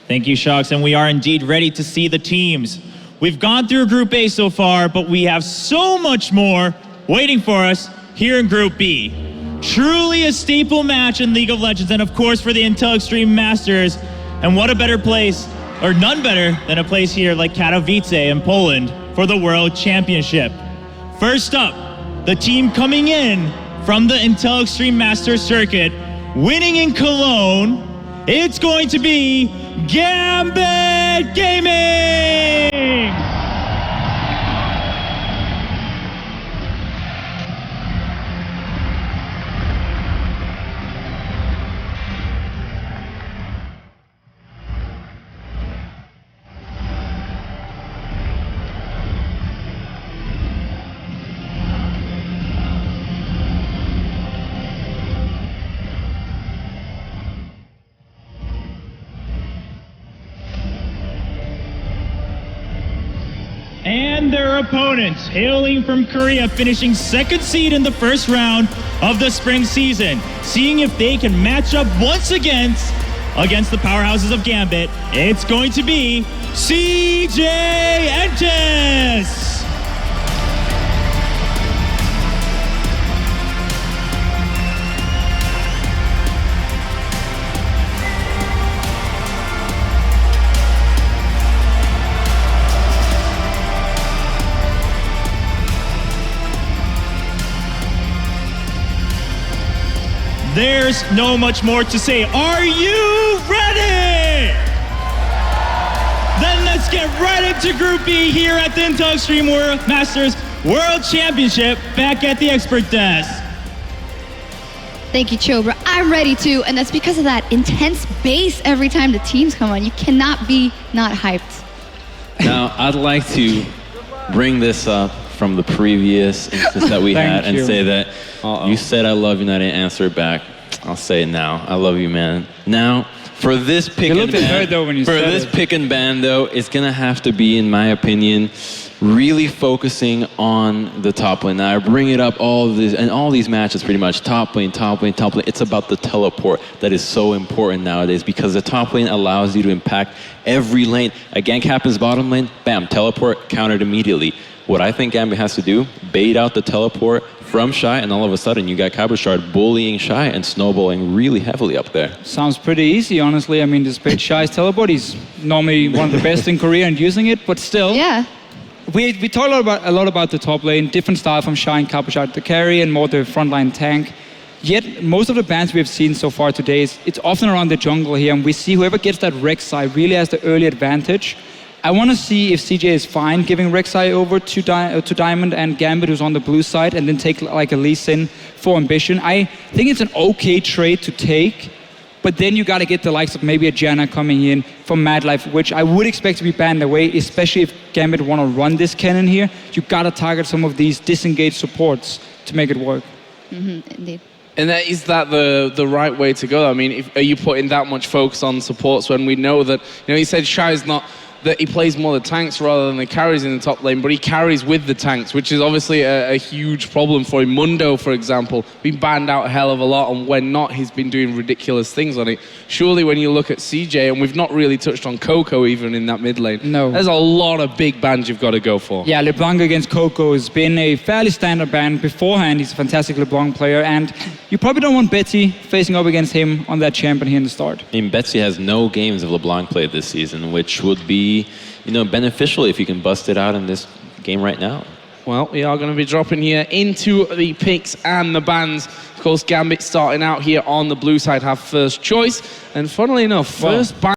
Thank you, Shocks, and we are indeed ready to see the teams. We've gone through Group A so far, but we have so much more waiting for us here in Group B. Truly a staple match in League of Legends, and of course for the Intel Extreme Masters. And what a better place, or none better than a place here like Katowice in Poland for the World Championship. First up, the team coming in from the Intel Extreme Masters circuit, winning in Cologne, it's going to be Gambit Gaming! And their opponents, hailing from Korea, finishing second seed in the first round of the spring season. Seeing if they can match up once against the powerhouses of Gambit, it's going to be CJ Entus! There's no much more to say. Are you ready? Then let's get right into Group B here at the Intel Extreme Masters World Championship back at the expert desk. Thank you, Chobra. I'm ready too, and that's because of that intense bass every time the teams come on. You cannot be not hyped. Now, I'd like to bring this up from the previous instance that we had and say that you said I love you and I didn't answer it back. I'll say it now. I love you, man. Now, for this pick and ban, though, it's gonna have to be, in my opinion, really focusing on the top lane. Now, I bring it up all these matches pretty much, top lane, top lane, top lane. It's about the teleport that is so important nowadays because the top lane allows you to impact every lane. A gank happens bottom lane, bam, teleport, countered immediately. What I think Gambit has to do, bait out the teleport from Shy, and all of a sudden you got Katowice bullying Shy and snowballing really heavily up there. Sounds pretty easy, honestly. I mean, despite Shy's teleport, he's normally one of the best in Korea and using it, but still. Yeah. We talk a lot about the top lane, different style from Shy and Katowice, the carry and more the frontline tank. Yet, most of the bans we've seen so far today, it's often around the jungle here, and we see whoever gets that Rek'Sai really has the early advantage. I want to see if CJ is fine giving Rek'Sai over to Diamond and Gambit, who's on the blue side, and then take like a Lee Sin for Ambition. I think it's an okay trade to take, but then you got to get the likes of maybe a Janna coming in from Mad Life, which I would expect to be banned away, especially if Gambit want to run this cannon here. You got to target some of these disengaged supports to make it work. Indeed. And is that the right way to go? I mean, are you putting that much focus on supports when we know that, you know, he said Shy's not, that he plays more the tanks rather than the carries in the top lane, but he carries with the tanks, which is obviously a huge problem for him. Mundo, for example, been banned out a hell of a lot, and when not, he's been doing ridiculous things on it. Surely when you look at CJ, and we've not really touched on Coco even in that mid lane, no, there's a lot of big bans you've got to go for. Yeah, LeBlanc against Coco has been a fairly standard ban beforehand. He's a fantastic LeBlanc player, and you probably don't want Betsy facing up against him on that champion here in the start. I mean, Betsy has no games of LeBlanc played this season, which would be, you know, beneficial if you can bust it out in this game right now. Well, we are going to be dropping here into the picks and the bans. Of course, Gambit starting out here on the blue side have first choice. And funnily enough, first ban